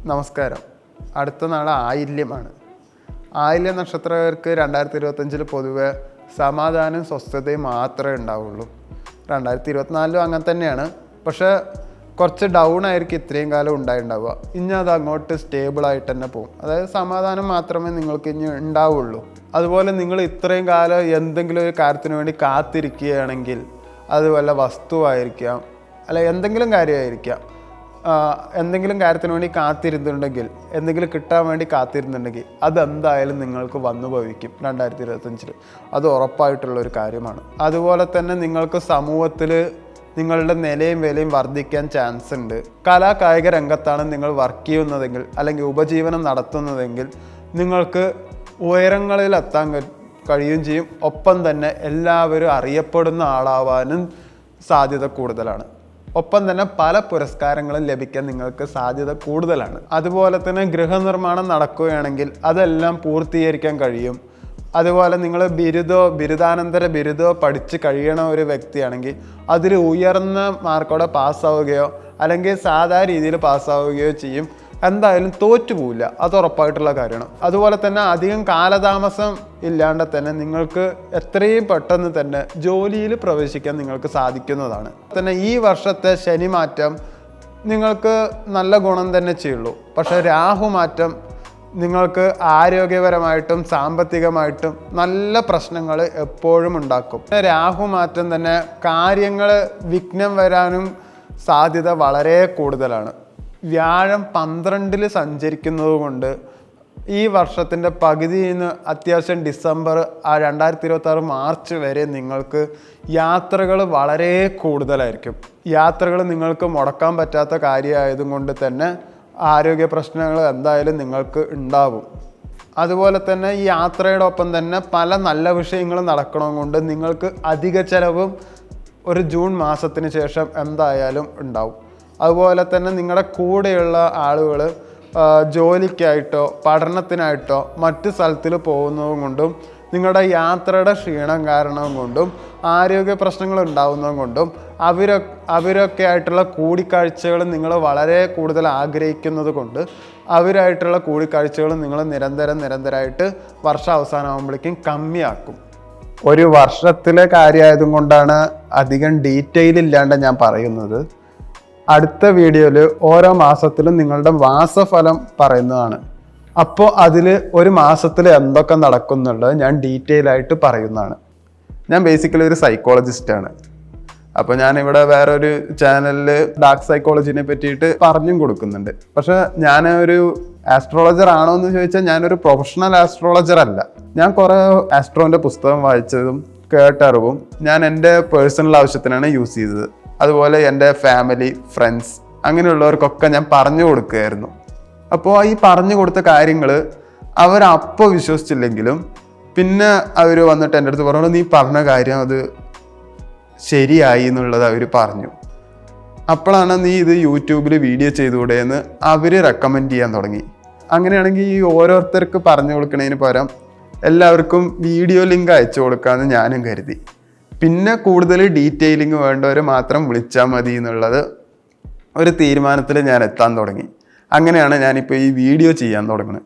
നമസ്കാരം. അടുത്ത നാൾ ആയില്യമാണ്. ആയില്യ നക്ഷത്രക്കാർക്ക് 2025 പൊതുവെ സമാധാനം സ്വസ്ഥതയും മാത്രമേ ഉണ്ടാവുള്ളൂ. 2024 അങ്ങനെ തന്നെയാണ്. പക്ഷേ കുറച്ച് ഡൗൺ ആയിരിക്കും ഇത്രയും കാലം ഉണ്ടായിട്ടുണ്ടാവുക. ഇനി അത് അങ്ങോട്ട് സ്റ്റേബിളായിട്ട് തന്നെ പോകും. അതായത് സമാധാനം മാത്രമേ നിങ്ങൾക്ക് ഇനി ഉണ്ടാവുള്ളൂ. അതുപോലെ നിങ്ങൾ ഇത്രയും കാലം എന്തെങ്കിലും ഒരു കാര്യത്തിന് വേണ്ടി കാത്തിരിക്കുകയാണെങ്കിൽ അത് വല്ല വസ്തുവായിരിക്കാം, അല്ല എന്തെങ്കിലും കാര്യമായിരിക്കാം. എന്തെങ്കിലും കാര്യത്തിന് വേണ്ടി കാത്തിരുന്നുണ്ടെങ്കിൽ, എന്തെങ്കിലും കിട്ടാൻ വേണ്ടി കാത്തിരുന്നുണ്ടെങ്കിൽ അതെന്തായാലും നിങ്ങൾക്ക് വന്നു ഭവിക്കും 2025. അത് ഉറപ്പായിട്ടുള്ളൊരു കാര്യമാണ്. അതുപോലെ തന്നെ നിങ്ങൾക്ക് സമൂഹത്തിൽ നിങ്ങളുടെ നിലയും വിലയും വർദ്ധിക്കാൻ ചാൻസ് ഉണ്ട്. കലാകായിക രംഗത്താണ് നിങ്ങൾ വർക്ക് ചെയ്യുന്നതെങ്കിൽ അല്ലെങ്കിൽ ഉപജീവനം നടത്തുന്നതെങ്കിൽ നിങ്ങൾക്ക് ഉയരങ്ങളിലെത്താൻ കഴിയുകയും ചെയ്യും. ഒപ്പം തന്നെ എല്ലാവരും അറിയപ്പെടുന്ന ആളാവാനും സാധ്യത കൂടുതലാണ്. ഒപ്പം തന്നെ പല പുരസ്കാരങ്ങളും ലഭിക്കാൻ നിങ്ങൾക്ക് സാധ്യത കൂടുതലാണ്. അതുപോലെ തന്നെ ഗൃഹനിർമ്മാണം നടക്കുകയാണെങ്കിൽ അതെല്ലാം പൂർത്തീകരിക്കാൻ കഴിയും. അതുപോലെ നിങ്ങൾ ബിരുദാനന്തര ബിരുദമോ പഠിച്ച് കഴിയണ ഒരു വ്യക്തിയാണെങ്കിൽ അതിൽ ഉയർന്ന മാർക്കോടെ പാസ്സാവുകയോ അല്ലെങ്കിൽ സാധാരണ രീതിയിൽ പാസ്സാവുകയോ ചെയ്യും. എന്തായാലും തോറ്റുപോവില്ല, അത് ഉറപ്പായിട്ടുള്ള കാര്യമാണ്. അതുപോലെ തന്നെ അധികം കാലതാമസം ഇല്ലാണ്ട് തന്നെ നിങ്ങൾക്ക് എത്രയും പെട്ടെന്ന് തന്നെ ജോലിയിൽ പ്രവേശിക്കാൻ നിങ്ങൾക്ക് സാധിക്കുന്നതാണ്. തന്നെ ഈ വർഷത്തെ ശനി മാറ്റം നിങ്ങൾക്ക് നല്ല ഗുണം തന്നെ ചെയ്യുള്ളൂ. പക്ഷേ രാഹു മാറ്റം നിങ്ങൾക്ക് ആരോഗ്യപരമായിട്ടും സാമ്പത്തികമായിട്ടും നല്ല പ്രശ്നങ്ങൾ എപ്പോഴും ഉണ്ടാക്കും. രാഹു മാറ്റം തന്നെ കാര്യങ്ങൾ വിഘ്നം വരാനും സാധ്യത വളരെ കൂടുതലാണ്. വ്യാഴം 12 സഞ്ചരിക്കുന്നത് കൊണ്ട് ഈ വർഷത്തിൻ്റെ പകുതിയിൽ നിന്ന് അത്യാവശ്യം ഡിസംബർ 2026 മാർച്ച് വരെ നിങ്ങൾക്ക് യാത്രകൾ വളരെ കൂടുതലായിരിക്കും. യാത്രകൾ നിങ്ങൾക്ക് മുടക്കാൻ പറ്റാത്ത കാര്യമായതുകൊണ്ട് തന്നെ ആരോഗ്യ പ്രശ്നങ്ങൾ എന്തായാലും നിങ്ങൾക്ക് ഉണ്ടാവും. അതുപോലെ തന്നെ ഈ യാത്രയുടെ ഒപ്പം തന്നെ പല നല്ല വിഷയങ്ങളും നടക്കണതുകൊണ്ട് നിങ്ങൾക്ക് അധിക ചെലവും ഒരു ജൂൺ മാസത്തിന് ശേഷം എന്തായാലും ഉണ്ടാവും. അതുപോലെ തന്നെ നിങ്ങളുടെ കൂടെയുള്ള ആളുകൾ ജോലിക്കായിട്ടോ പഠനത്തിനായിട്ടോ മറ്റ് സ്ഥലത്തിൽ പോകുന്നതും കൊണ്ടും നിങ്ങളുടെ യാത്രയുടെ ക്ഷീണം കാരണം കൊണ്ടും ആരോഗ്യ പ്രശ്നങ്ങൾ ഉണ്ടാകുന്നതും കൊണ്ടും അവരൊക്കെ ആയിട്ടുള്ള കൂടിക്കാഴ്ചകൾ നിങ്ങൾ വളരെ കൂടുതൽ ആഗ്രഹിക്കുന്നത് കൊണ്ട് അവരായിട്ടുള്ള കൂടിക്കാഴ്ചകൾ നിങ്ങൾ നിരന്തരമായിട്ട് വർഷാവസാനമാകുമ്പോഴേക്കും കമ്മിയാക്കും. ഒരു വർഷത്തിലെ കാര്യമായതും കൊണ്ടാണ് അധികം ഡീറ്റെയിൽ ഇല്ലാണ്ട് ഞാൻ പറയുന്നത്. അടുത്ത വീഡിയോയിൽ ഓരോ മാസത്തിലും നിങ്ങളുടെ മാസഫലം പറയുന്നതാണ്. അപ്പോൾ അതിൽ ഒരു മാസത്തിൽ എന്തൊക്കെ നടക്കുന്നുള്ളത് ഞാൻ ഡീറ്റെയിൽ ആയിട്ട് പറയുന്നതാണ്. ഞാൻ ബേസിക്കലി ഒരു സൈക്കോളജിസ്റ്റാണ്. അപ്പോൾ ഞാനിവിടെ വേറൊരു ചാനലിൽ ഡാർക്ക് സൈക്കോളജിനെ പറ്റിയിട്ട് പറഞ്ഞും കൊടുക്കുന്നുണ്ട്. പക്ഷെ ഞാൻ ഒരു ആസ്ട്രോളജർ ആണോ എന്ന് ചോദിച്ചാൽ ഞാനൊരു പ്രൊഫഷണൽ ആസ്ട്രോളജർ അല്ല. ഞാൻ കുറേ ആസ്ട്രോൻ്റെ പുസ്തകം വായിച്ചതും കേട്ടറിവും ഞാൻ എൻ്റെ പേഴ്സണൽ ആവശ്യത്തിനാണ് യൂസ് ചെയ്തത്. അതുപോലെ എൻ്റെ ഫാമിലി, ഫ്രണ്ട്സ് അങ്ങനെയുള്ളവർക്കൊക്കെ ഞാൻ പറഞ്ഞു കൊടുക്കുകയായിരുന്നു. അപ്പോൾ ഈ പറഞ്ഞു കൊടുത്ത കാര്യങ്ങൾ അവരപ്പോൾ വിശ്വസിച്ചില്ലെങ്കിലും പിന്നെ അവർ വന്നിട്ട് എൻ്റെ അടുത്ത് പറഞ്ഞു, നീ പറഞ്ഞ കാര്യം അത് ശരിയായി എന്നുള്ളത് അവർ പറഞ്ഞു. അപ്പോഴാണ് നീ ഇത് യൂട്യൂബിൽ വീഡിയോ ചെയ്തുകൂടെ എന്ന് അവർ റെക്കമെൻഡ് ചെയ്യാൻ തുടങ്ങി. അങ്ങനെയാണെങ്കിൽ ഈ ഓരോരുത്തർക്ക് പറഞ്ഞു കൊടുക്കുന്നതിന് പകരം എല്ലാവർക്കും വീഡിയോ ലിങ്ക് അയച്ചു കൊടുക്കാമെന്ന് ഞാനും കരുതി. പിന്നെ കൂടുതൽ ഡീറ്റെയിലിംഗ് വേണ്ടവർ മാത്രം വിളിച്ചാൽ മതി എന്നുള്ളത് ഒരു തീരുമാനത്തിൽ ഞാൻ എത്താൻ തുടങ്ങി. അങ്ങനെയാണ് ഞാനിപ്പോൾ ഈ വീഡിയോ ചെയ്യാൻ തുടങ്ങുന്നത്.